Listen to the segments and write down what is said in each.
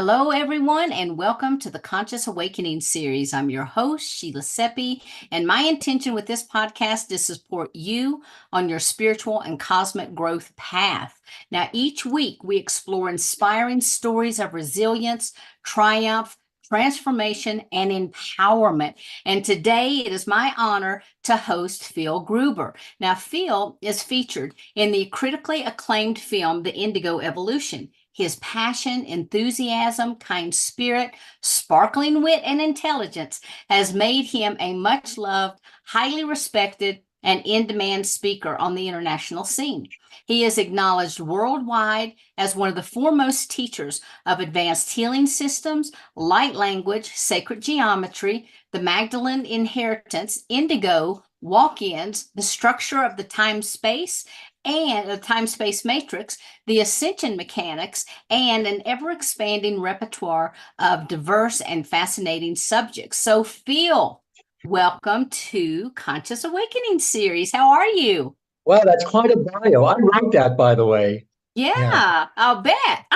Hello, everyone, and welcome to the Conscious Awakening series. I'm your host, Sheila Seppi, and my intention with this podcast is to support you on your spiritual and cosmic growth path. Now, each week we explore inspiring stories of resilience, triumph, transformation, and empowerment. And today it is my honor to host Phil Gruber. Now, Phil is featured in the critically acclaimed film, The Indigo Evolution. His passion, enthusiasm, kind spirit, sparkling wit, and intelligence has made him a much loved, highly respected, and in demand speaker on the international scene. He is acknowledged worldwide as one of the foremost teachers of advanced healing systems, light language, sacred geometry, the Magdalene inheritance, indigo, walk-ins, the structure of the time-space, and the time-space matrix, the Ascension mechanics, and an ever-expanding repertoire of diverse and fascinating subjects. So, Phil, welcome to Conscious Awakening series. How are you? Wow, that's quite a bio. I wrote that, by the way. Yeah. Yeah, I'll bet.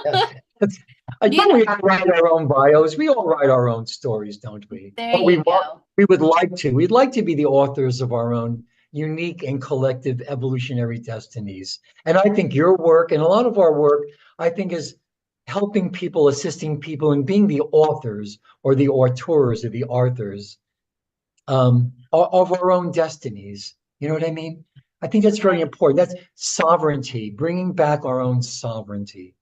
Yeah. I You don't know, we all write our own bios? We all write our own stories, don't we? there Or we you want, go. we would like to. We'd like to be the authors of our own unique and collective evolutionary destinies. And I think your work and a lot of our work, I think, is helping people, assisting people in being the authors or the auteurs or the authors of our own destinies. You know what I mean? I think that's very Right. important. That's sovereignty, bringing back our own sovereignty,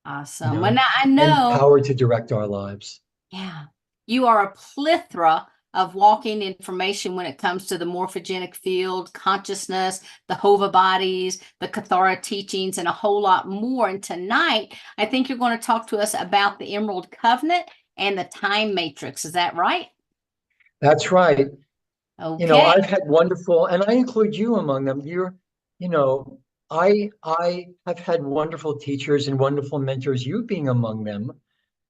Awesome. Well, now I and know, power to direct our lives. yeah, you are a plethora of walking information when it comes to the morphogenic field, consciousness, the Hova bodies, the Kathara teachings, and a whole lot more. And tonight, I think you're going to talk to us about the Emerald Covenant and the time matrix. Is that right? That's right. Okay. I've had wonderful, and I include you among them. You know, I have had wonderful teachers and wonderful mentors, you being among them.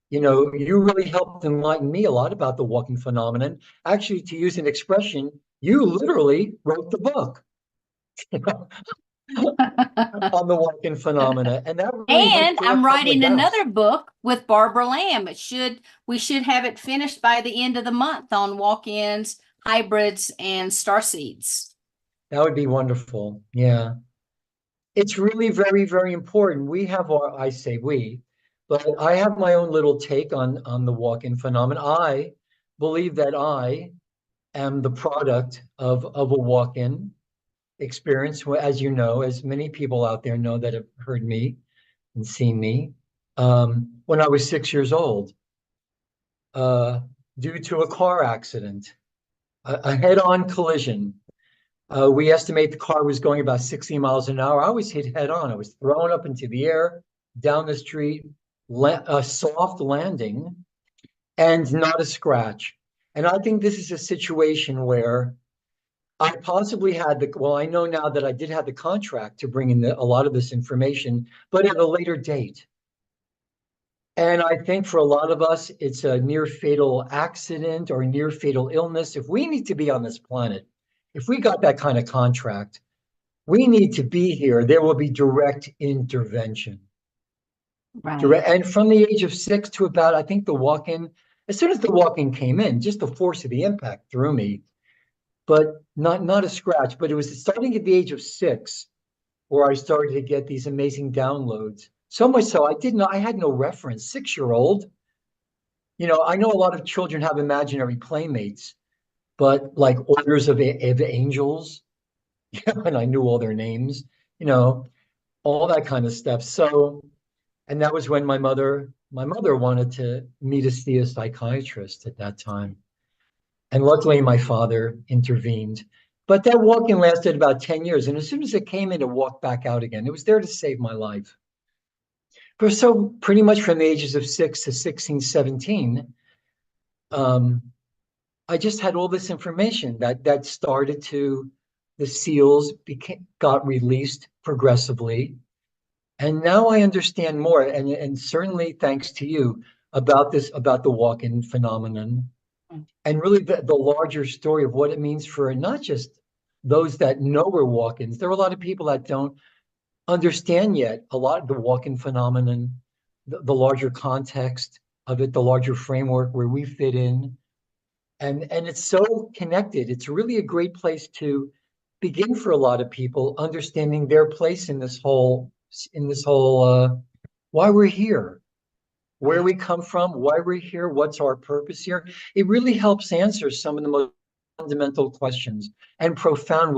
You really helped enlighten me a lot about the walking phenomenon. Actually, to use an expression, you literally wrote the book on the walking phenomena, and that really went And for a I'm couple of writing gaps. another book with Barbara Lamb. We should have it finished by the end of the month on walk-ins, hybrids, and starseeds. That would be wonderful. Yeah. It's really very, very important. I say we, but I have my own little take on the walk-in phenomenon. I believe that I am the product of a walk-in experience. As you know, as many people out there know that have heard me and seen me, when I was 6 years old, uh, due to a car accident, a head-on collision. We estimate the car was going about 60 miles an hour. I was hit head on. I was thrown up into the air, down the street, a soft landing, and not a scratch. And I think this is a situation where I possibly had well, I know now that I did have the contract to bring in a lot of this information, but at a later date. And I think for a lot of us, it's a near fatal accident or near fatal illness. If we need to be on this planet, if we got that kind of contract, we need to be here. There will be direct intervention. Right. And from the age of 6 to about, I think as soon as the walk-in came in, just the force of the impact threw me, but not a scratch. But it was starting at the age of 6 where I started to get these amazing downloads. So much so I had no reference. 6-year-old, I know a lot of children have imaginary playmates, but like orders of angels, and I knew all their names, you know, all that kind of stuff. So, and that was when my mother wanted me to see a psychiatrist at that time. And luckily my father intervened. But that walk-in lasted about 10 years. And as soon as it came in, it walked back out again. It was there to save my life. But so pretty much from the ages of 6 to 16, 17, um, I just had all this information that started to, the seals got released progressively. And now I understand more, and certainly thanks to you about the walk-in phenomenon, and really the larger story of what it means for not just those that know we're walk-ins. There are a lot of people that don't understand yet a lot of the walk-in phenomenon, the larger context of it, the larger framework where we fit in. And it's so connected. It's really a great place to begin for a lot of people, understanding their place in this whole why we're here, where we come from, why we're here, what's our purpose here. It really helps answer some of the most fundamental questions and profound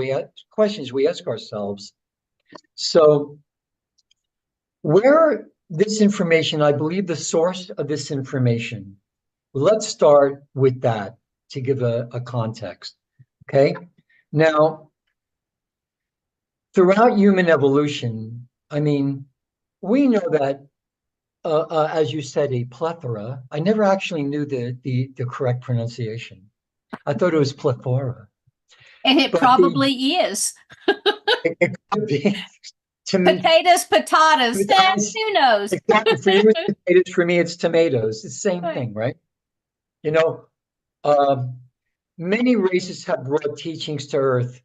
questions we ask ourselves. So where this information, I believe the source of this information, let's start with that to give a context. Okay. Now, throughout human evolution, I mean, we know that, as you said, a plethora. I never actually knew the correct pronunciation. I thought it was plethora. And it But probably is. it could be. Potatoes, potatoes. Who knows? Exactly. For you, it's potatoes. For me, it's tomatoes. It's the same thing, right? You know, many races have brought teachings to Earth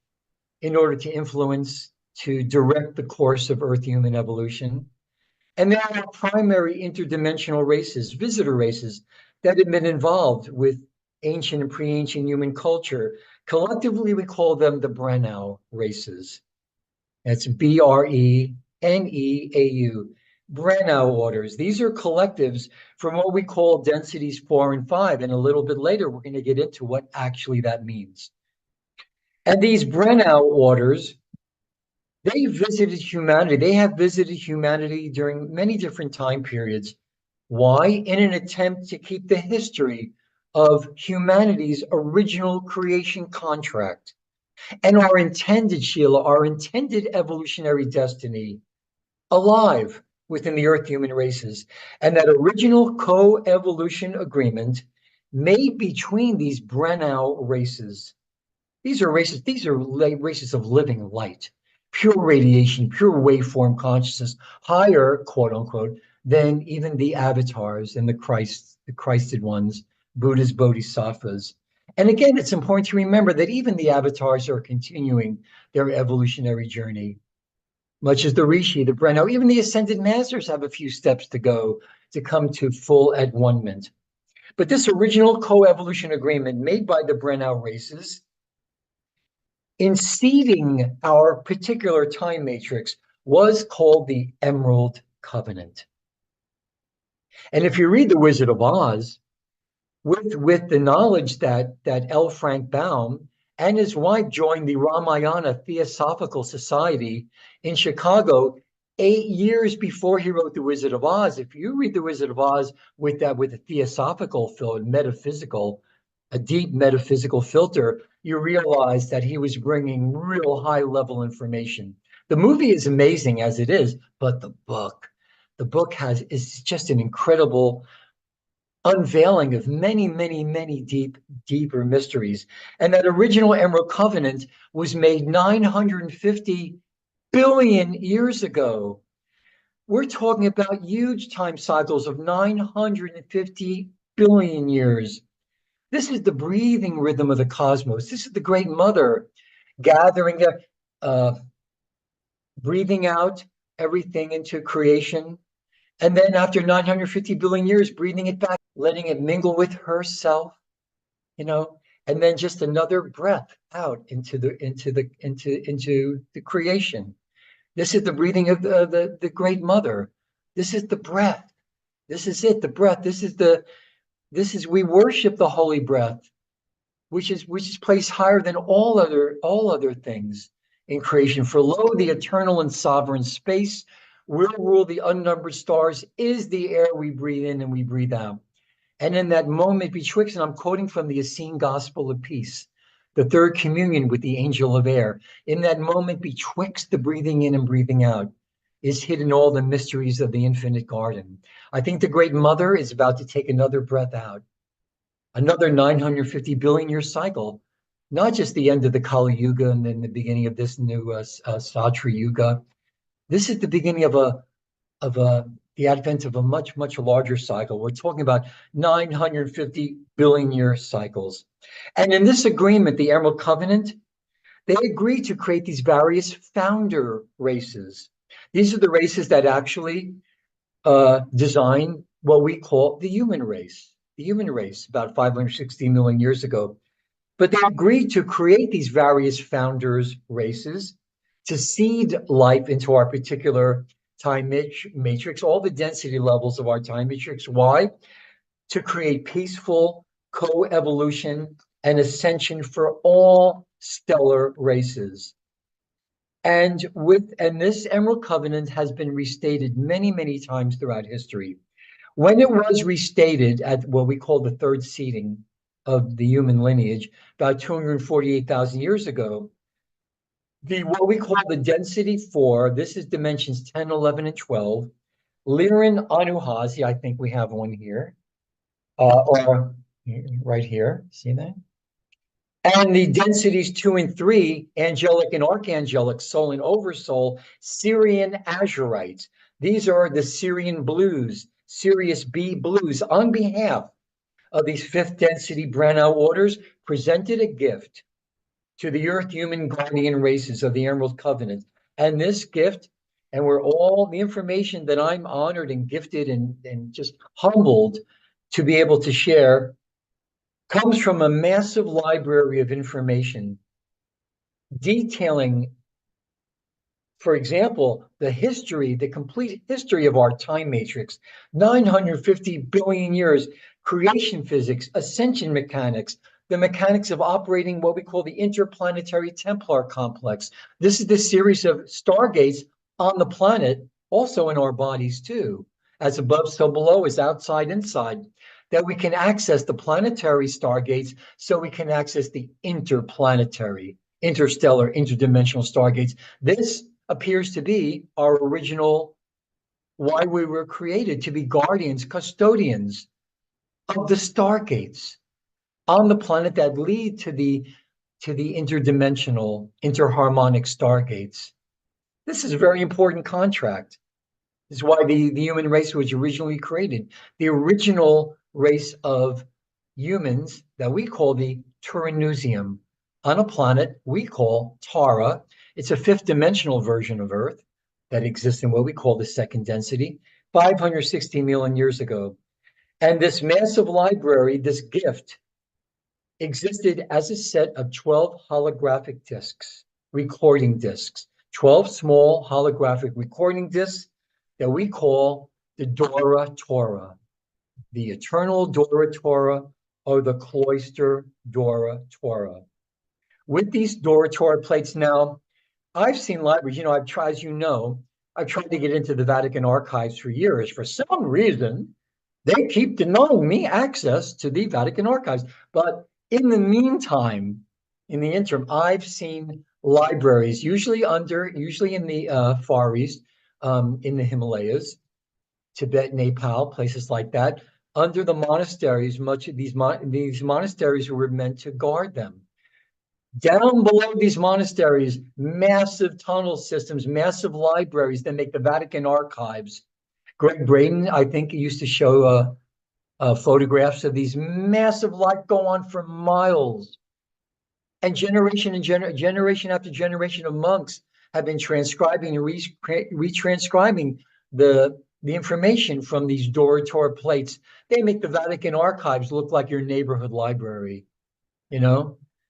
in order to influence, to direct the course of Earth human evolution. And there are primary interdimensional races, visitor races, that have been involved with ancient and pre-ancient human culture. Collectively, we call them the Breneau races. That's Breneau, Breneau orders. These are collectives from what we call densities 4 and 5. And a little bit later, we're going to get into what actually that means. And these Breneau orders, they visited humanity. They have visited humanity during many different time periods. Why? In an attempt to keep the history of humanity's original creation contract and our intended, Sheila, our intended evolutionary destiny alive within the Earth human races. And that original co-evolution agreement made between these Breneau races. These are races of living light, pure radiation, pure waveform consciousness, higher, quote unquote, than even the avatars and the Christed ones, Buddhas, Bodhisattvas. And again, it's important to remember that even the avatars are continuing their evolutionary journey, much as the Rishi, the Breneau, even the Ascended Masters have a few steps to go to come to full at one-ment. But this original co-evolution agreement made by the Breneau races in seeding our particular time matrix was called the Emerald Covenant. And if you read The Wizard of Oz, with the knowledge that L. Frank Baum and his wife joined the Ramayana Theosophical Society in Chicago 8 years before he wrote The Wizard of Oz. If you read The Wizard of Oz with a theosophical filter, a deep metaphysical filter, you realize that he was bringing real high level information. The movie is amazing as it is, but the book is just an incredible unveiling of many, many, many deeper mysteries. And that original Emerald Covenant was made 950 billion years ago. We're talking about huge time cycles of 950 billion years. This is the breathing rhythm of the cosmos. This is the Great Mother gathering, breathing out everything into creation. And then after 950 billion years, breathing it back, letting it mingle with herself, and then just another breath out into the creation. This is the breathing of the Great Mother. This is the breath. This is it, the breath. We worship the holy breath, which is placed higher than all other things in creation. For lo, the eternal and sovereign space will rule the unnumbered stars, is the air we breathe in and we breathe out. And in that moment betwixt, and I'm quoting from the Essene Gospel of Peace, the third communion with the angel of air, in that moment betwixt the breathing in and breathing out is hidden all the mysteries of the infinite garden. I think the Great Mother is about to take another breath out, another 950 billion year cycle, not just the end of the Kali Yuga and then the beginning of this new Satri Yuga. This is the beginning of the advent of a much, much larger cycle. We're talking about 950 billion year cycles. And in this agreement, the Emerald Covenant, they agreed to create these various founder races. These are the races that actually design what we call the human race. The human race, about 560 million years ago. But they agreed to create these various founders' races to seed life into our particular time matrix, all the density levels of our time matrix. Why? To create peaceful co-evolution and ascension for all stellar races. And this Emerald Covenant has been restated many, many times throughout history. When it was restated at what we call the third seeding of the human lineage, about 248,000 years ago, what we call the density 4, this is dimensions 10, 11, and 12, Liran Anuhazi, I think we have one here, or right here, see that? And the densities 2 and 3, angelic and archangelic, soul and oversoul, Syrian Azurites. These are the Syrian blues, Sirius B blues, on behalf of these fifth density Branagh orders, presented a gift to the earth human guardian races of the Emerald Covenant. And this gift, and we're all the information that I'm honored and gifted and just humbled to be able to share, comes from a massive library of information detailing, for example, the complete history of our time matrix, 950 billion years, creation physics, ascension mechanics, the mechanics of operating what we call the interplanetary Templar complex. This is the series of stargates on the planet, also in our bodies too, as above, so below, as outside, inside, that we can access the planetary stargates so we can access the interplanetary, interstellar, interdimensional stargates. This appears to be our original, why we were created, to be guardians, custodians of the stargates on the planet that lead to the interdimensional, interharmonic stargates. This is a very important contract. This is why the human race was originally created. The original race of humans that we call the Turanusium on a planet we call Tara. It's a fifth dimensional version of Earth that exists in what we call the second density, 560 million years ago. And this massive library, this gift, existed as a set of 12 holographic discs, recording discs, 12 small holographic recording discs that we call the Dora Torah, the eternal Dora Torah, or the cloister Dora Torah. With these Dora Torah plates now, I've seen libraries, I've tried, I've tried to get into the Vatican archives for years. For some reason, they keep denying me access to the Vatican archives. But in the meantime, in the interim, I've seen libraries, usually in the Far East, in the Himalayas, Tibet, Nepal, places like that, under the monasteries. Much of these monasteries were meant to guard them. Down below these monasteries, massive tunnel systems, massive libraries that make the Vatican archives. Greg Braden, I think, used to show photographs of these massive lights go on for miles. And generation after generation of monks have been transcribing and retranscribing the information from these Dora Torah plates. They make the Vatican archives look like your neighborhood library,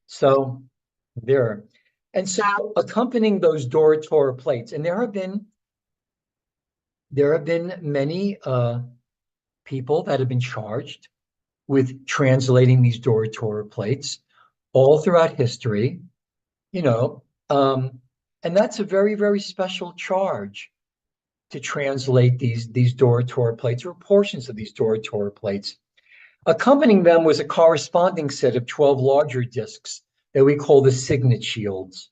So there. And so accompanying those Dora Torah plates, and there have been many people that have been charged with translating these Dora Torah plates all throughout history, and that's a very, very special charge, to translate these Dora Torah plates, or portions of these Dora Torah plates. Accompanying them was a corresponding set of 12 larger discs that we call the signet shields.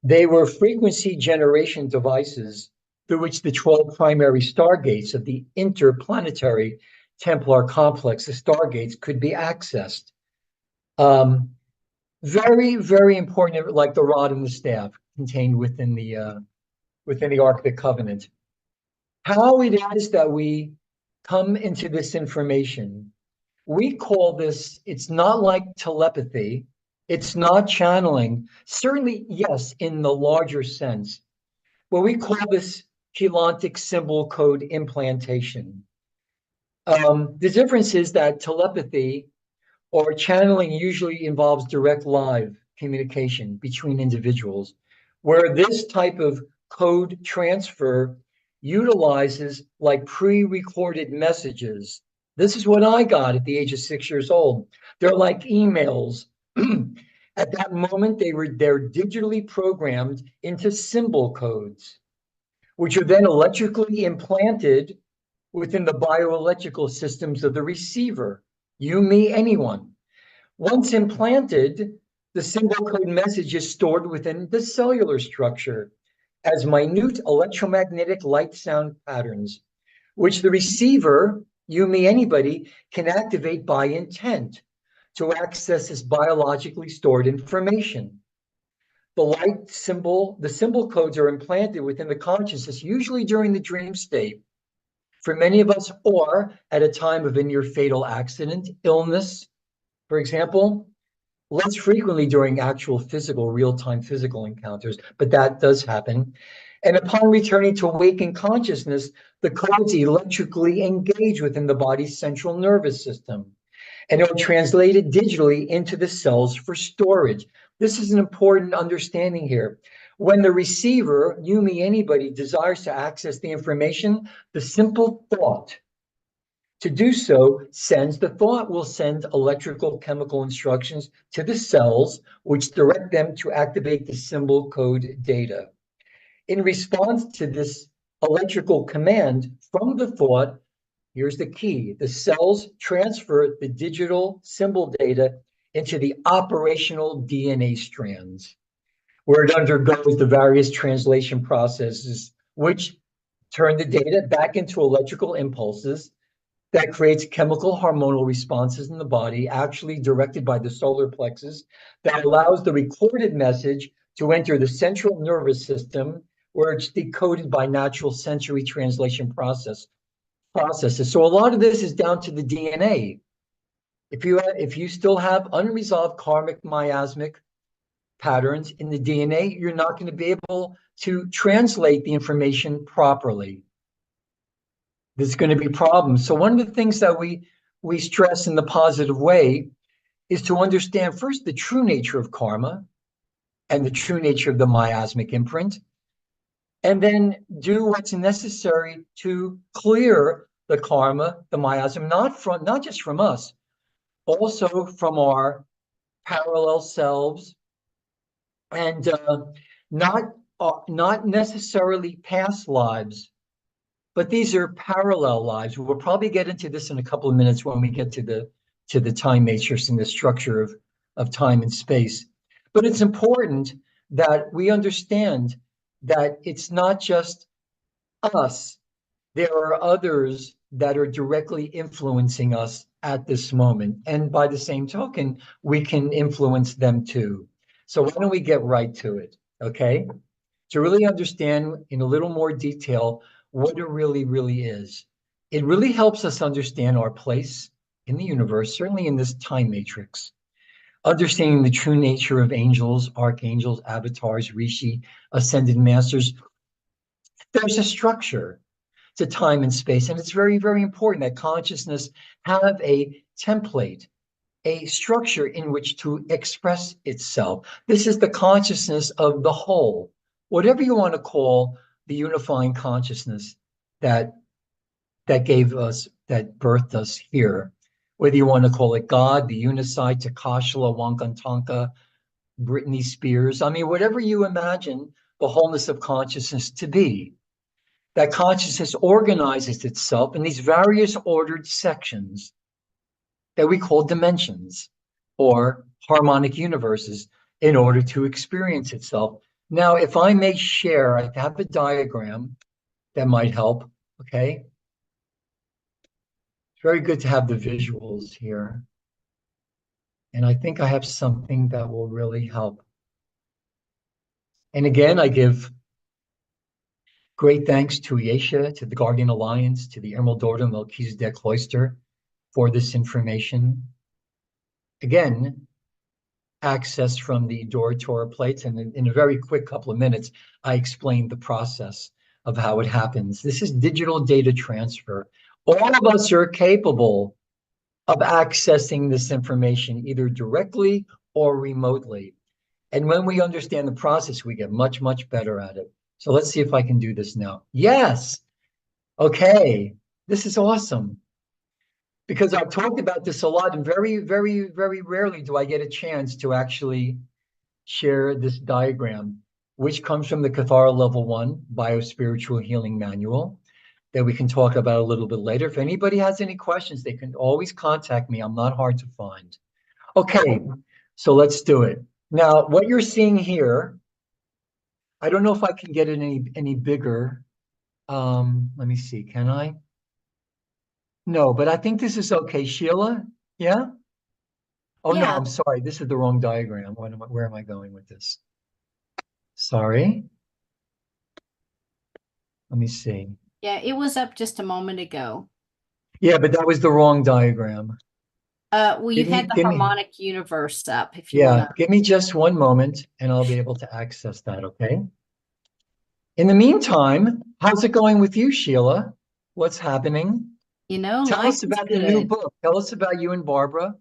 They were frequency generation devices through which the 12 primary stargates of the interplanetary Templar complex, the stargates, could be accessed. Very, very important, like the rod and the staff contained within the Ark of the Covenant. How it is that we come into this information, we call this, it's not like telepathy, it's not channeling. Certainly, yes, in the larger sense. Well, we call this chelantic symbol code implantation. The difference is that telepathy or channeling usually involves direct live communication between individuals, where this type of code transfer utilizes like pre-recorded messages. This is what I got at the age of 6 years old. They're like emails. At that moment, they're digitally programmed into symbol codes, which are then electrically implanted within the bioelectrical systems of the receiver. You, me, anyone. Once implanted, the symbol code message is stored within the cellular structure as minute electromagnetic light sound patterns, which the receiver, you, me, anybody, can activate by intent to access this biologically stored information. The symbol codes are implanted within the consciousness, usually during the dream state. For many of us, or at a time of a near fatal accident, illness, for example, less frequently during actual physical, real-time physical encounters, but that does happen. And upon returning to waking consciousness, the codes electrically engage within the body's central nervous system, and it will translate it digitally into the cells for storage. This is an important understanding here. When the receiver, you, me, anybody, desires to access the information, the simple thought to do so the thought will send electrical chemical instructions to the cells, which direct them to activate the symbol code data. In response to this electrical command from the thought, here's the key: the cells transfer the digital symbol data into the operational DNA strands, where it undergoes the various translation processes, which turn the data back into electrical impulses that creates chemical hormonal responses in the body, actually directed by the solar plexus, that allows the recorded message to enter the central nervous system, where it's decoded by natural sensory translation processes. So a lot of this is down to the DNA. If you still have unresolved karmic miasmic patterns in the DNA, you're not going to be able to translate the information properly. There's going to be problems. So one of the things that we stress in the positive way is to understand first the true nature of karma and the true nature of the miasmic imprint, and then do what's necessary to clear the karma, the miasm, not just from us, also from our parallel selves, and not necessarily past lives, but these are parallel lives. We'll probably get into this in a couple of minutes when we get to the time matrix and the structure of time and space. But it's important that we understand that it's not just us. There are others that are directly influencing us at this moment. And by the same token, we can influence them too. So why don't we get right to it, okay? To really understand in a little more detail what it really, really is. It really helps us understand our place in the universe, certainly in this time matrix. Understanding the true nature of angels, archangels, avatars, rishi, ascended masters. There's a structure to time and space, and it's very, very important that consciousness have a template, a structure in which to express itself. This is the consciousness of the whole, whatever you want to call the unifying consciousness that gave us, that birthed us here. Whether you want to call it God, the Unicide, Takashla, Wankantanka, Britney Spears, I mean, whatever you imagine the wholeness of consciousness to be, that consciousness organizes itself in these various ordered sections that we call dimensions or harmonic universes in order to experience itself. Now, if I may share, I have a diagram that might help, okay? It's very good to have the visuals here. And I think I have something that will really help. And again, I give great thanks to Yesha, to the Guardian Alliance, to the Emerald Order Melchizedek Cloister for this information. Again, access from the Dora Torah plates, and in a very quick couple of minutes, I explained the process of how it happens. This is digital data transfer. All of us are capable of accessing this information either directly or remotely. And when we understand the process, we get much, much better at it. So let's see if I can do this now. Yes. Okay. This is awesome. Because I've talked about this a lot, and very, very, very rarely do I get a chance to actually share this diagram, which comes from the Cathara Level 1 Biospiritual Healing Manual that we can talk about a little bit later. If anybody has any questions, they can always contact me. I'm not hard to find. Okay, so let's do it. Now, what you're seeing here, I don't know if I can get it any bigger. Let me see, can I? No, but I think this is okay. Sheila, yeah? Oh no, Yeah. I'm sorry. This is the wrong diagram. Where am I going with this? Sorry. Let me see. Yeah, it was up just a moment ago. Yeah, but that was the wrong diagram. Well, you had the Give me, harmonic universe up if you want yeah, to. give me just one moment and I'll be able to access that, okay? In the meantime, how's it going with you, Sheila? What's happening? Tell Life us is about the new good. book. Tell us about you and Barbara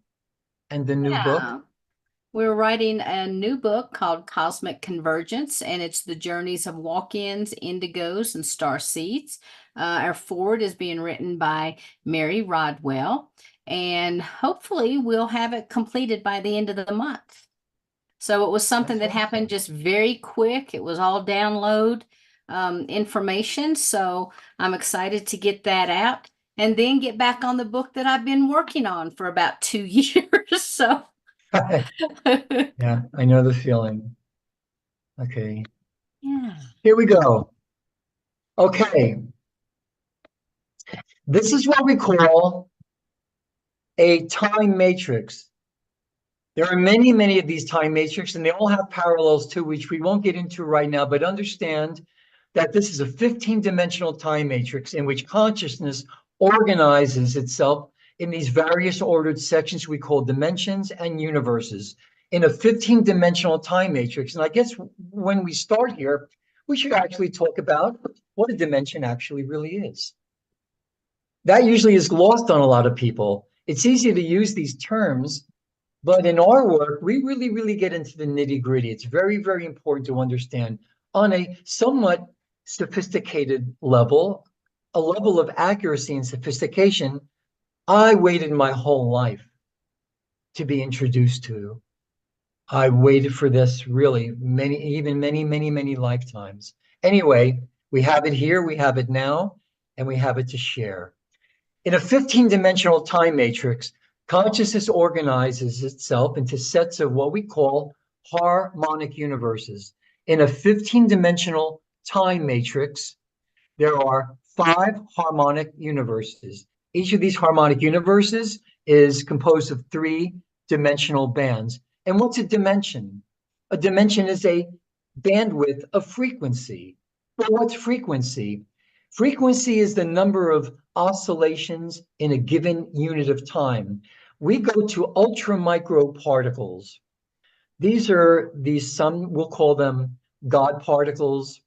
and the new book. Yeah. We're writing a new book called Cosmic Convergence, and it's the journeys of walk-ins, indigos, and starseeds. Our forward is being written by Mary Rodwell, and hopefully we'll have it completed by the end of the month. So it was something That's that happened awesome. just very quick. It was all download information. So I'm excited to get that out and then get back on the book that I've been working on for about 2 years. So Yeah, I know the feeling. Okay, yeah. here we go. Okay, this is what we call a time matrix. There are many, many of these time matrices, and they all have parallels too, which we won't get into right now, but understand that this is a 15-dimensional time matrix in which consciousness organizes itself in these various ordered sections we call dimensions and universes in a 15-dimensional time matrix. And I guess when we start here, we should actually talk about what a dimension actually really is. That usually is lost on a lot of people. It's easy to use these terms, but in our work, we really, really get into the nitty gritty. It's very, very important to understand on a somewhat sophisticated level, a level of accuracy and sophistication I waited my whole life to be introduced to. I waited for this really many lifetimes. Anyway, we have it here, we have it now, and we have it to share. In a 15-dimensional time matrix, consciousness organizes itself into sets of what we call harmonic universes. In a 15-dimensional time matrix, there are 5 harmonic universes. Each of these harmonic universes is composed of 3-dimensional bands. And what's a dimension? A dimension is a bandwidth of frequency. But what's frequency? Frequency is the number of oscillations in a given unit of time. We go to ultra micro particles. These are some we'll call them God particles,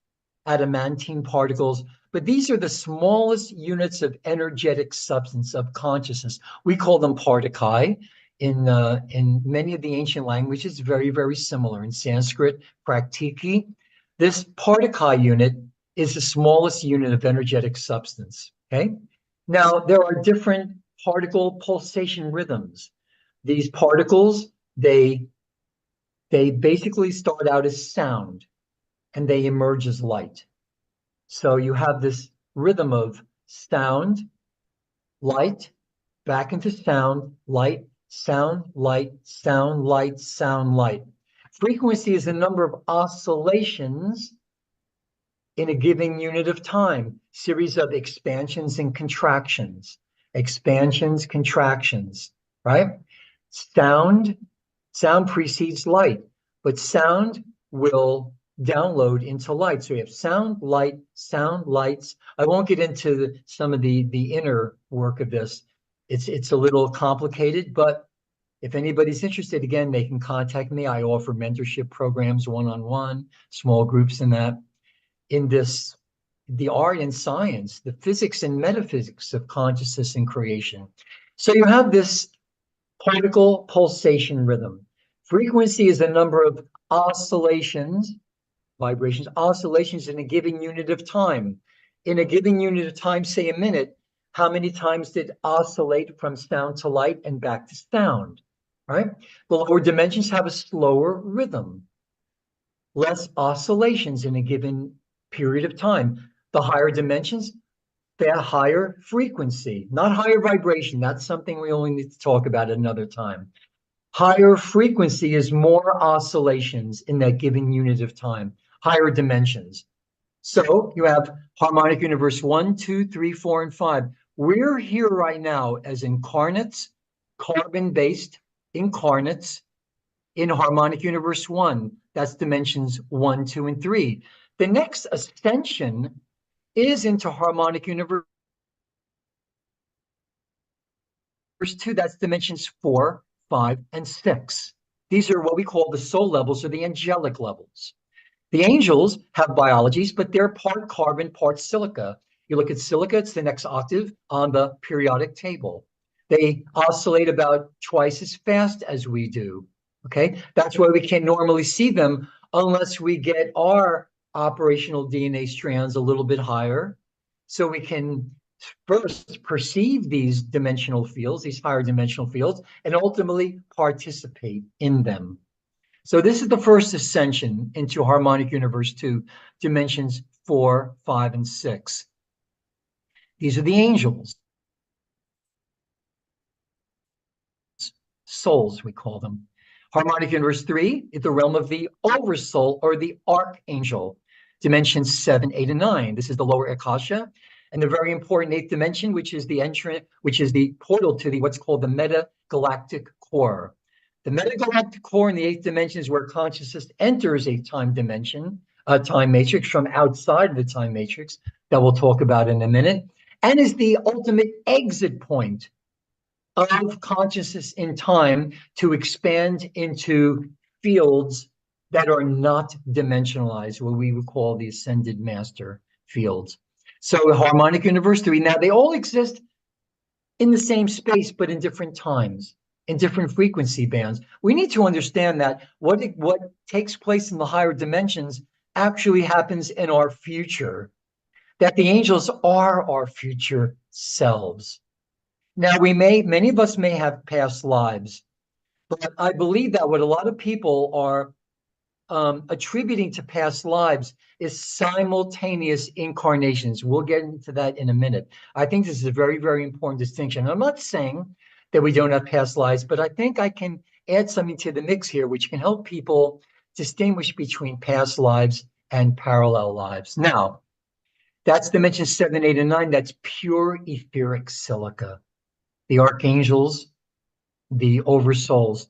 adamantine particles, but these are the smallest units of energetic substance of consciousness. We call them particai. In many of the ancient languages, very, very similar. In Sanskrit, praktiki. This particai unit is the smallest unit of energetic substance. Okay. Now, there are different particle pulsation rhythms. These particles, they basically start out as sound and they emerge as light. So you have this rhythm of sound, light, back into sound, light, sound, light, sound, light, sound, light. Frequency is the number of oscillations in a given unit of time, series of expansions and contractions, right? Sound, sound precedes light, but sound will download into light. So you have sound, lights. I won't get into some of the inner work of this. It's a little complicated, but if anybody's interested, again, they can contact me. I offer mentorship programs, one-on-one, small groups in that, in this the art and science, the physics and metaphysics of consciousness and creation. So you have this particle pulsation rhythm. Frequency is the number of oscillations, vibrations, oscillations in a given unit of time. In a given unit of time, say a minute, how many times did it oscillate from sound to light and back to sound, right? The lower dimensions have a slower rhythm, less oscillations in a given period of time. The higher dimensions, they have higher frequency, not higher vibration. That's something we only need to talk about at another time. Higher frequency is more oscillations in that given unit of time, higher dimensions. So you have harmonic universe 1, 2, 3, 4, and 5. We're here right now as incarnates, carbon-based incarnates in harmonic universe 1. That's dimensions 1, 2, and 3. The next ascension is into harmonic universe 2. That's dimensions 4, 5, and 6. These are what we call the soul levels or the angelic levels. The angels have biologies, but they're part carbon, part silica. You look at silica, it's the next octave on the periodic table. They oscillate about twice as fast as we do. Okay, that's why we can't normally see them unless we get our operational DNA strands a little bit higher. So we can first perceive these dimensional fields, these higher dimensional fields, and ultimately participate in them. So this is the first ascension into harmonic universe 2, dimensions 4, 5, and 6. These are the angels, souls, we call them. Harmonic universe 3 is the realm of the oversoul or the archangel, dimensions 7, 8, and 9. This is the lower akasha, and the very important eighth dimension, which is the entrance, which is the portal to the what's called the metagalactic core. The metagalactic core in the eighth dimension is where consciousness enters a time dimension, a time matrix from outside of the time matrix that we'll talk about in a minute, and is the ultimate exit point of consciousness in time to expand into fields that are not dimensionalized, what we would call the ascended master fields. So harmonic universe 3, now they all exist in the same space, but in different times, in different frequency bands. We need to understand that what takes place in the higher dimensions actually happens in our future, that the angels are our future selves. Now, many of us may have past lives, but I believe that what a lot of people are attributing to past lives is simultaneous incarnations. We'll get into that in a minute. I think this is a very, very important distinction. I'm not saying that we don't have past lives, but I think I can add something to the mix here, which can help people distinguish between past lives and parallel lives. Now, that's dimension 7, 8, and 9. That's pure etheric silica. The archangels, the oversouls.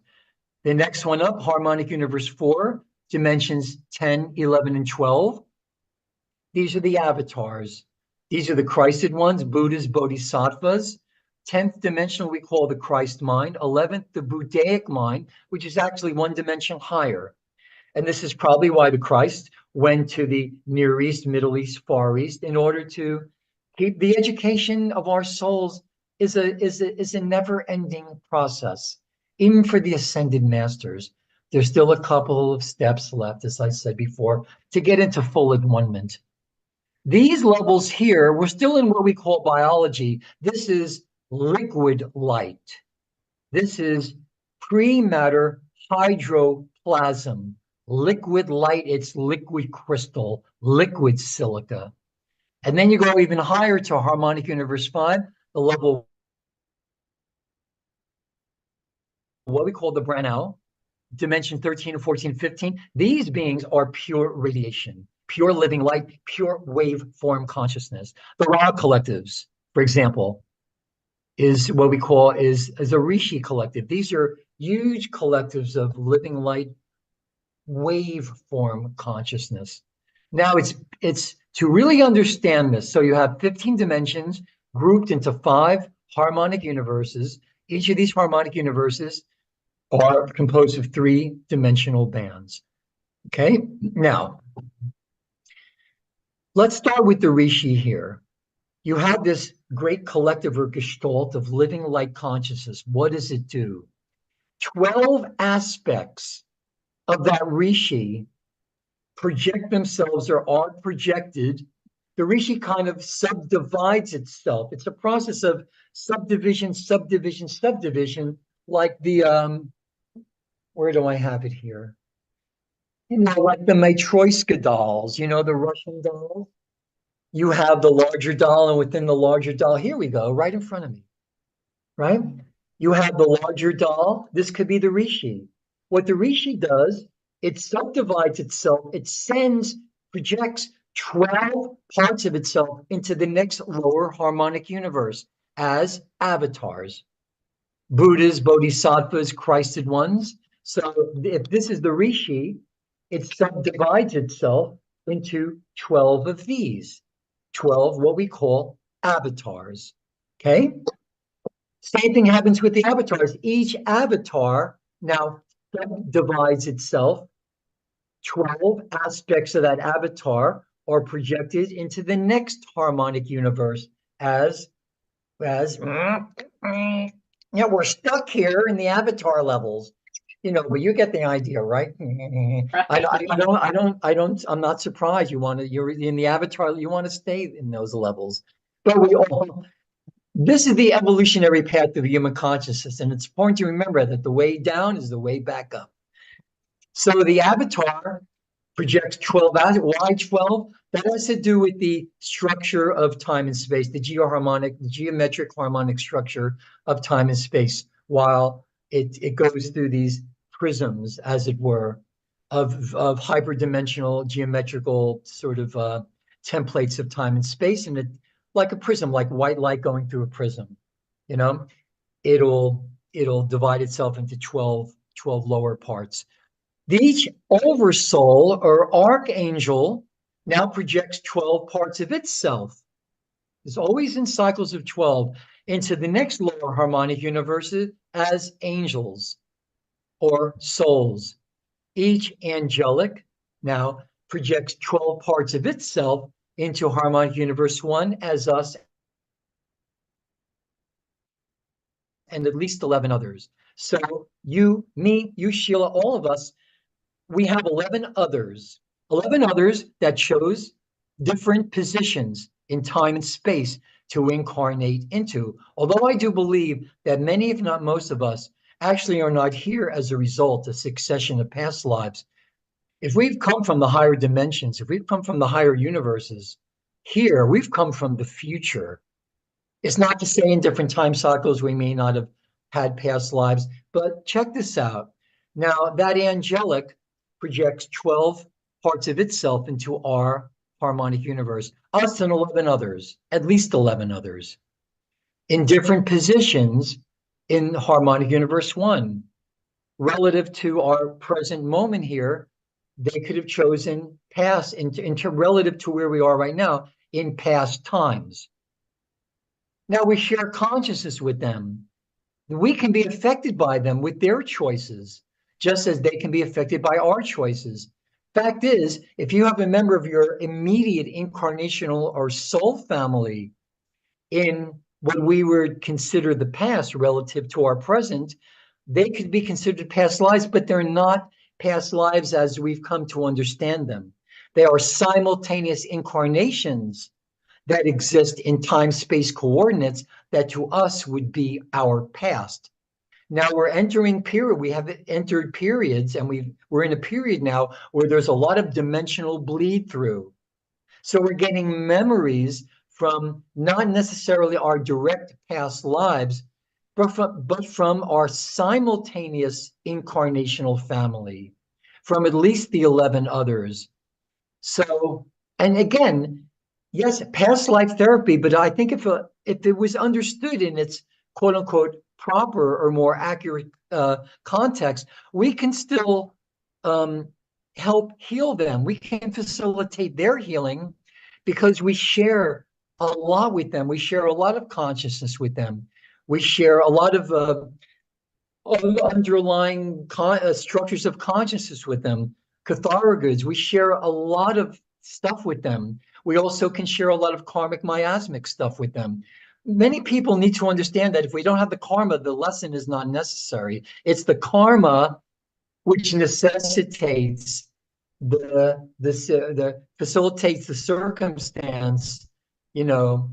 The next one up, harmonic universe 4, dimensions 10, 11, and 12. These are the avatars. These are the Christed ones, Buddhas, Bodhisattvas. 10th dimension we call the Christ mind. 11th, the Buddhaic mind, which is actually one dimension higher. And this is probably why the Christ went to the Near East, Middle East, Far East in order to keep the education of our souls is a never-ending process. Even for the ascended masters, there's still a couple of steps left, as I said before, to get into full enlightenment. These levels here, we're still in what we call biology. This is liquid light. This is pre-matter hydroplasm. Liquid light, it's liquid crystal, liquid silica. And then you go even higher to harmonic universe 5, the level what we call the Branau, dimension 13 and 14, 15. These beings are pure radiation, pure living light, pure waveform consciousness. The Ra collectives, for example, is what we call is a Rishi collective. These are huge collectives of living light, waveform consciousness. Now it's to really understand this. So you have 15 dimensions grouped into 5 harmonic universes. Each of these harmonic universes are composed of 3-dimensional bands. Okay, now Let's start with the Rishi here. You have this great collective or gestalt of living light consciousness. What does it do? 12 aspects of that Rishi project themselves or are projected. The Rishi kind of subdivides itself. It's a process of subdivision, subdivision, subdivision, like the, where do I have it here? Like the Matryoshka dolls, the Russian dolls. You have the larger doll, and within the larger doll, here we go, right in front of me, right? You have the larger doll. This could be the Rishi. What the Rishi does, it subdivides itself. It sends, projects 12 parts of itself into the next lower harmonic universe as avatars. Buddhas, bodhisattvas, Christed ones. So if this is the Rishi, it subdivides itself into 12 of these, 12 what we call avatars. Okay? Same thing happens with the avatars. Each avatar now subdivides itself. 12 aspects of that avatar are projected into the next harmonic universe as we're stuck here in the avatar levels, but you get the idea, right? I'm not surprised you're in the avatar, you want to stay in those levels. But this is the evolutionary path of human consciousness, and it's important to remember that the way down is the way back up. So the avatar projects 12 hours. Why 12? That has to do with the structure of time and space, the geometric harmonic structure of time and space, while it goes through these prisms, as it were, of hyperdimensional geometrical sort of templates of time and space. And it, like a prism, like white light going through a prism, you know, it'll divide itself into 12 lower parts. Each oversoul or archangel now projects 12 parts of itself. It's always in cycles of 12 into the next lower harmonic universe as angels or souls. Each angelic now projects 12 parts of itself into harmonic universe 1 as us and at least 11 others. So you, me, you, Sheila, all of us, we have 11 others that chose different positions in time and space to incarnate into. Although I do believe that many, if not most of us, actually are not here as a result of succession of past lives. If we've come from the higher dimensions, if we've come from the higher universes, here we've come from the future. It's not to say in different time cycles we may not have had past lives, but check this out. Now, that angelic projects 12 parts of itself into our harmonic universe, us and 11 others, at least 11 others, in different positions in harmonic universe 1. Relative to our present moment here, they could have chosen past into relative to where we are right now in past times. Now we share consciousness with them. We can be affected by them with their choices, just as they can be affected by our choices. Fact is, if you have a member of your immediate incarnational or soul family in what we would consider the past relative to our present, they could be considered past lives, but they're not past lives as we've come to understand them. They are simultaneous incarnations that exist in time-space coordinates that to us would be our past. Now we're entering period. We have entered periods, and we're in a period now where there's a lot of dimensional bleed through. So we're getting memories from not necessarily our direct past lives, but from our simultaneous incarnational family, from at least the 11 others. So, and again, yes, past life therapy, but I think if it was understood in its quote unquote proper or more accurate context, we can still help heal them. We can facilitate their healing because we share a lot with them. We share a lot of consciousness with them. We share a lot of underlying structures of consciousness with them. Cathargods, we share a lot of stuff with them. We also can share a lot of karmic miasmic stuff with them. Many people need to understand that if we don't have the karma, the lesson is not necessary. It's the karma which necessitates the facilitates the circumstance, you know,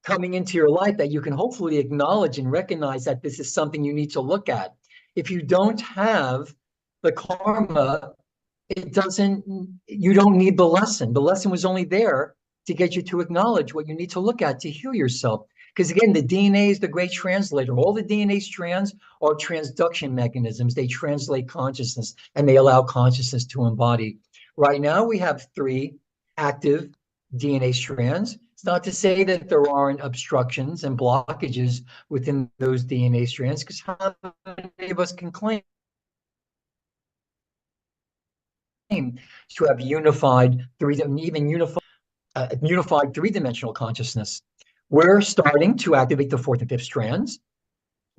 coming into your life that you can hopefully acknowledge and recognize that this is something you need to look at. If you don't have the karma, you don't need the lesson. The lesson was only there to get you to acknowledge what you need to look at to heal yourself. Because again, the DNA is the great translator. All the DNA strands are transduction mechanisms. They translate consciousness and they allow consciousness to embody. Right now, we have 3 active DNA strands. It's not to say that there aren't obstructions and blockages within those DNA strands, because how many of us can claim to have unified three-dimensional consciousness? We're starting to activate the 4th and 5th strands,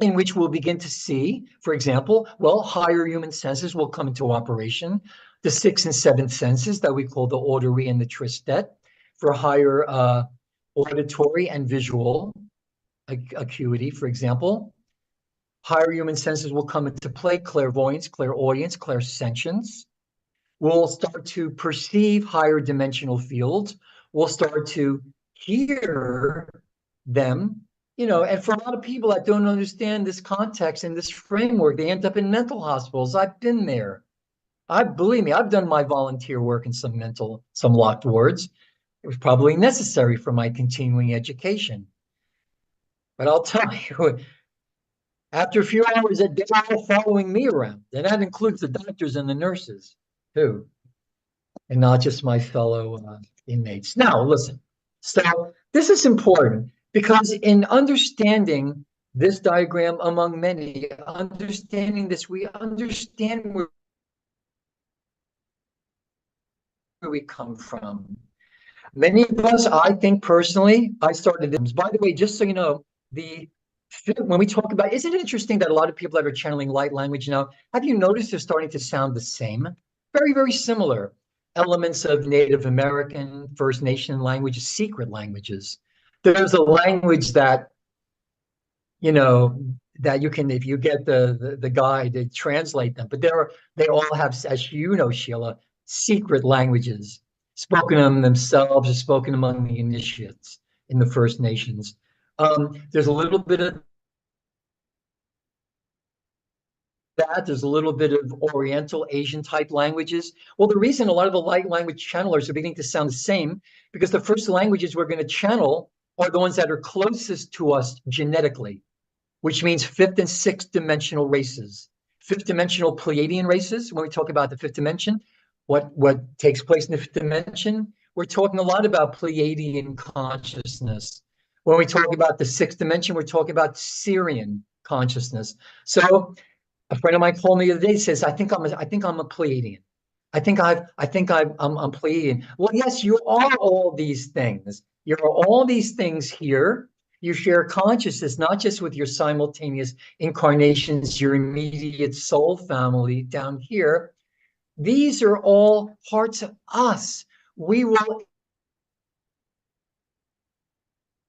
in which we'll begin to see, for example, well, higher human senses will come into operation. The 6th and 7th senses that we call the auditory and the tristet, for higher auditory and visual acuity, for example. Higher human senses will come into play: clairvoyance, clairaudience, clairsentience. We'll start to perceive higher dimensional fields. We'll start to hear them, and for a lot of people that don't understand this context and this framework, they end up in mental hospitals. I've been there. Believe me, I've done my volunteer work in some locked wards. It was probably necessary for my continuing education. But I'll tell you, after a few hours, they're all following me around. And that includes the doctors and the nurses, too, and not just my fellow inmates. Now, listen. So this is important because in understanding this diagram, among many, understanding this, we understand where we come from. Many of us, I think personally, I started this. By the way, just so you know, when we talk about, isn't it interesting that a lot of people that are channeling light language now, have you noticed they're starting to sound the same? Very, very similar. Elements of Native American, First Nation languages, secret languages. There's a language that, that you can, if you get the guide, to translate them. But they all have, as you know, Sheila, secret languages spoken among themselves or spoken among the initiates in the First Nations. There's a little bit of that. There's a little bit of Oriental, Asian type languages. Well, the reason a lot of the light language channelers are beginning to sound the same, because the first languages we're going to channel are the ones that are closest to us genetically, which means 5th and 6th dimensional races. 5th dimensional Pleiadian races, when we talk about the 5th dimension, what takes place in the 5th dimension, we're talking a lot about Pleiadian consciousness. When we talk about the 6th dimension, we're talking about Sirian consciousness. So a friend of mine called me the other day, says, I think I'm a Pleiadian. I'm Pleiadian. Well, yes, you are all these things. You're all these things here. You share consciousness, not just with your simultaneous incarnations, your immediate soul family down here. These are all parts of us. We will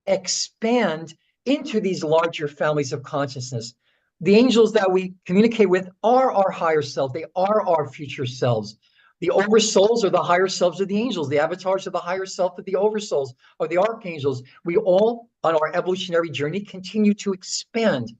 expand into these larger families of consciousness. The angels that we communicate with are our higher self. They are our future selves. The oversouls are the higher selves of the angels. The avatars are the higher self of the oversouls, or the archangels. We all, on our evolutionary journey, continue to expand.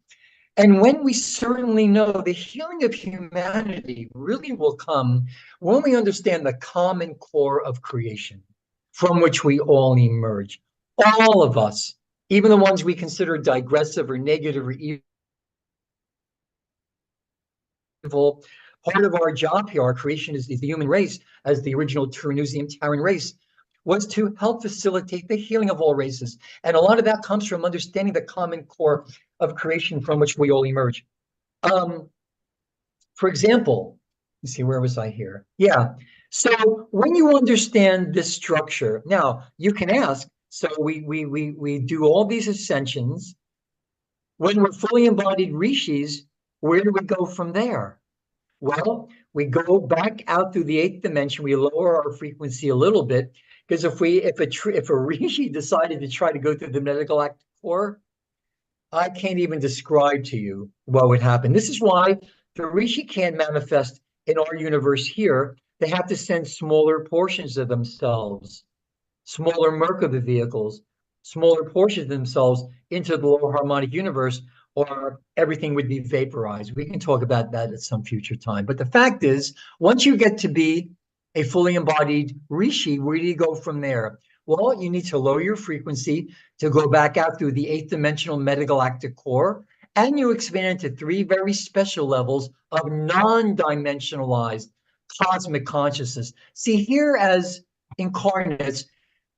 And when we certainly know the healing of humanity really will come when we understand the common core of creation from which we all emerge. All of us, even the ones we consider digressive or negative or evil, part of our job here, our creation is the human race, as the original Turanusian Terran race, was to help facilitate the healing of all races. And a lot of that comes from understanding the common core of creation from which we all emerge. For example, let's see, where was I here? Yeah. So when you understand this structure, now you can ask, so we do all these ascensions. When we're fully embodied rishis, where do we go from there? Well, we go back out through the 8th dimension. We lower our frequency a little bit, Because if a rishi decided to try to go through the intergalactic core, I can't even describe to you what would happen. This is why the rishi can't manifest in our universe here. They have to send smaller portions of themselves, smaller Merkaba vehicles, smaller portions of themselves into the lower harmonic universe, or everything would be vaporized. We can talk about that at some future time. But the fact is, once you get to be a fully embodied rishi, where do you go from there? Well, you need to lower your frequency to go back out through the eighth dimensional metagalactic core, and you expand into three very special levels of non-dimensionalized cosmic consciousness. See, here as incarnates,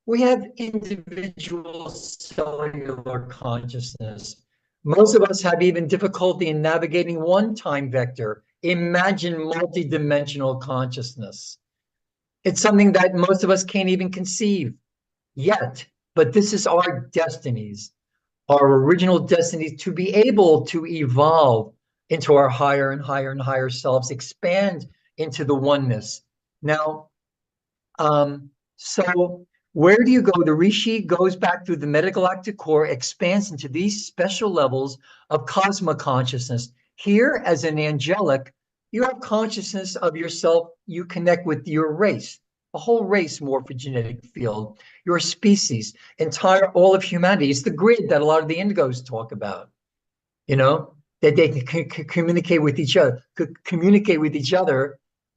we have individual cellular consciousness. Most of us have even difficulty in navigating one time vector. Imagine multidimensional consciousness. It's something that most of us can't even conceive yet, but this is our destinies, our original destinies, to be able to evolve into our higher and higher and higher selves, expand into the oneness. Now, so where do you go? The rishi goes back through the metagalactic core, expands into these special levels of cosmic consciousness. Here, as an angelic, you have consciousness of yourself. You connect with your race, a whole race morphogenetic field, your species, all of humanity. It's the grid that a lot of the indigos talk about, that they can communicate with each other,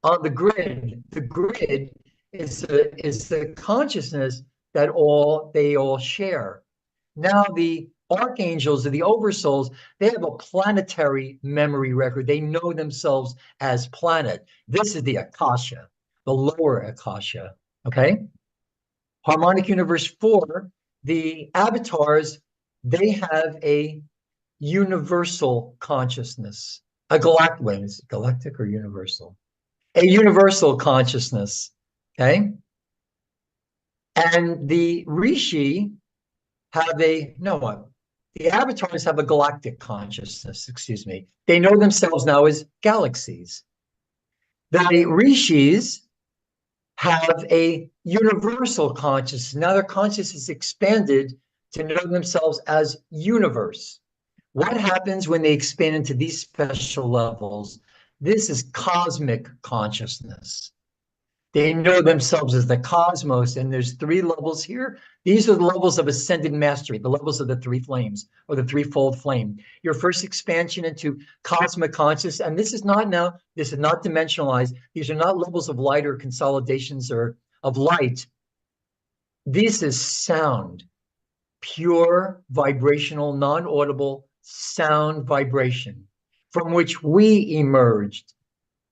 on the grid. The grid is the consciousness that they all share. Now the archangels or the oversouls, they have a planetary memory record. They know themselves as planet. This is the Akasha, the lower Akasha. Okay. Harmonic Universe 4, the avatars, they have a universal consciousness, galactic or universal? A universal consciousness. Okay. And the rishi the avatars have a galactic consciousness, excuse me. They know themselves now as galaxies. The rishis have a universal consciousness. Now their consciousness is expanded to know themselves as universe. What happens when they expand into these special levels? This is cosmic consciousness. They know themselves as the cosmos, and there's three levels here. These are the levels of ascended mastery, the levels of the three flames, or the threefold flame. Your first expansion into cosmic consciousness, and this is not dimensionalized. These are not levels of light or consolidations or of light. This is sound, pure vibrational, non-audible sound vibration, from which we emerged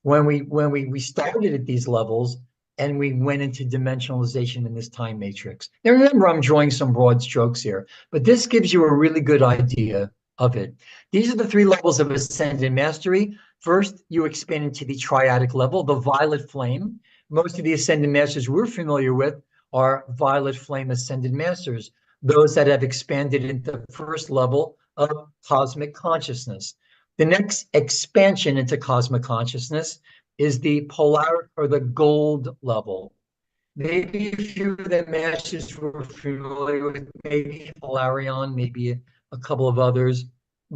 when we started at these levels, and we went into dimensionalization in this time matrix. Now remember, I'm drawing some broad strokes here, but this gives you a really good idea of it. These are the three levels of ascended mastery. First, you expand into the triadic level, the violet flame. Most of the ascended masters we're familiar with are violet flame ascended masters, those that have expanded into the first level of cosmic consciousness. The next expansion into cosmic consciousness is the polar or the gold level. Maybe a few of the masters were familiar with, maybe Polarion, maybe a couple of others,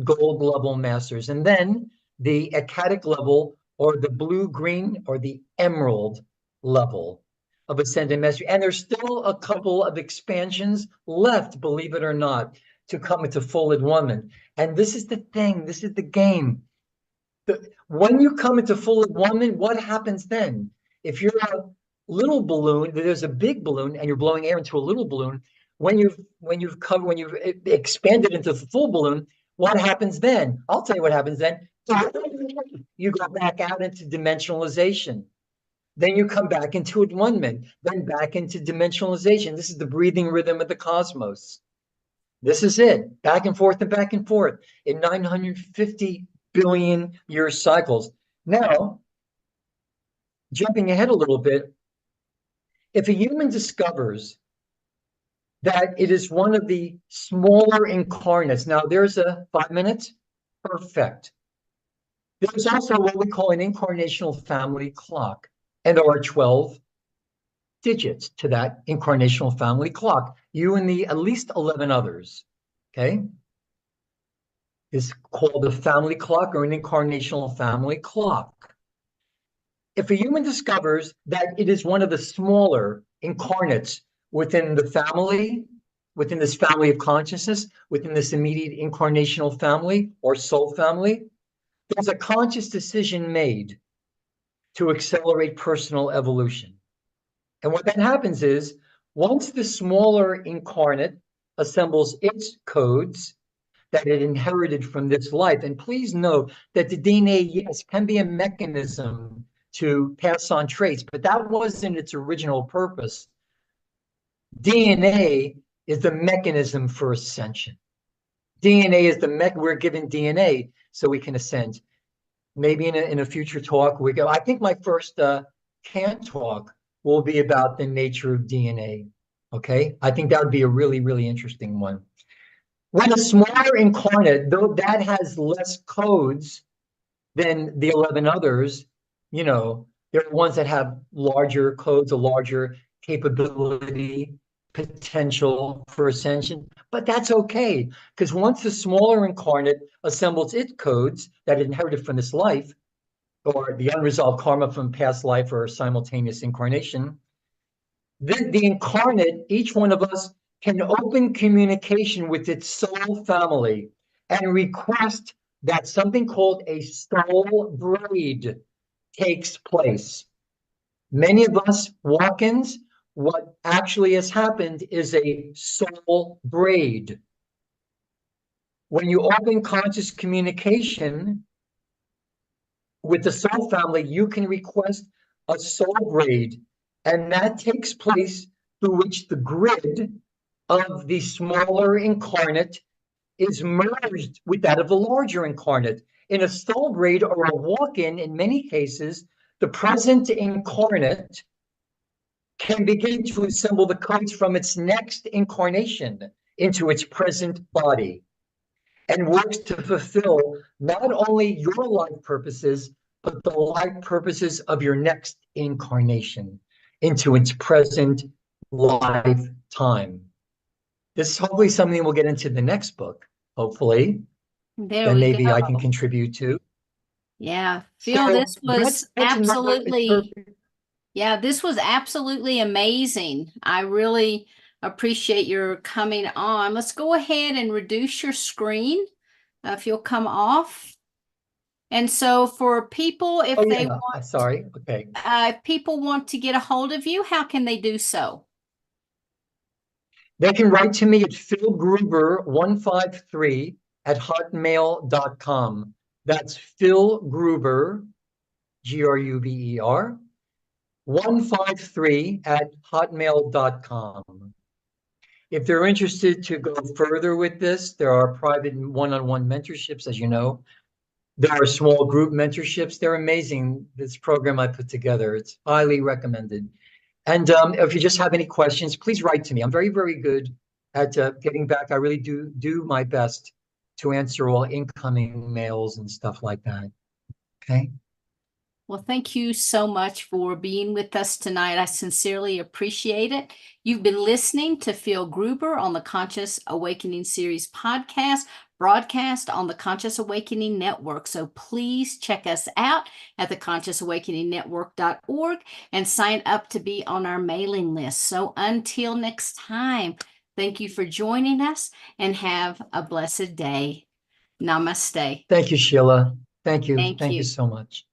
gold level masters. And then the Akkadic level, or the blue-green, or the emerald level of ascended mastery. And there's still a couple of expansions left, believe it or not, to come into full adornment. And this is the thing, this is the game. When you come into full adornment, what happens then? If you're a little balloon, there's a big balloon, and you're blowing air into a little balloon. When you've expanded into the full balloon, what happens then? I'll tell you what happens then. You go back out into dimensionalization. Then you come back into adornment, then back into dimensionalization. This is the breathing rhythm of the cosmos. This is it, back and forth in 950 billion year cycles. Now, jumping ahead a little bit, if a human discovers that it is one of the smaller incarnates, now there's a 5 minutes, perfect. There's also what we call an incarnational family clock, and there are 12 digits to that incarnational family clock. You and the at least 11 others. Okay. Is called a family clock or an incarnational family clock. If a human discovers that it is one of the smaller incarnates within the family, within this family of consciousness, within this immediate incarnational family or soul family, there's a conscious decision made to accelerate personal evolution. And what that happens is, once the smaller incarnate assembles its codes that it inherited from this life, and please know that the DNA, yes, can be a mechanism to pass on traits, but that wasn't its original purpose. DNA is the mechanism for ascension. DNA is we're given DNA so we can ascend. Maybe in a future talk, I think my first CAN talk will be about the nature of DNA. Okay. I think that would be a really, really interesting one. When a smaller incarnate, though that has less codes than the 11 others, there are ones that have larger codes, a larger capability, potential for ascension, but that's okay, because once the smaller incarnate assembles its codes that it inherited from this life, or the unresolved karma from past life or simultaneous incarnation, the incarnate, each one of us, can open communication with its soul family and request that something called a soul braid takes place. Many of us walk-ins, what actually has happened is a soul braid. When you open conscious communication with the soul family, you can request a soul braid, and that takes place through which the grid of the smaller incarnate is merged with that of the larger incarnate. In a soul braid or a walk-in, in many cases, the present incarnate can begin to assemble the codes from its next incarnation into its present body, and works to fulfill not only your life purposes, but the life purposes of your next incarnation into its present lifetime. This is hopefully something we'll get into the next book, hopefully, There that we maybe I can go. contribute to. Yeah, Phil, So this was that's not absolutely, perfect. yeah, this was absolutely amazing. I really appreciate your coming on. Let's go ahead and reduce your screen if you'll come off. And so for people, Oh if they yeah, want, sorry. Okay. if people want to get a hold of you, how can they do so? They can write to me at Phil Gruber 153 at hotmail.com. That's Phil Gruber, Gruber, 153 at hotmail.com. If they're interested to go further with this, there are private one-on-one mentorships, as you know. There are small group mentorships. They're amazing. This program I put together, it's highly recommended. And if you just have any questions, please write to me. I'm very, very good at getting back. I really do my best to answer all incoming mails and stuff like that. Okay. Well, thank you so much for being with us tonight. I sincerely appreciate it. You've been listening to Phil Gruber on the Conscious Awakening Series podcast, broadcast on the Conscious Awakening Network. So please check us out at theconsciousawakeningnetwork.org and sign up to be on our mailing list. So until next time, thank you for joining us and have a blessed day. Namaste. Thank you, Sheila. Thank you. Thank Thank you you. so much.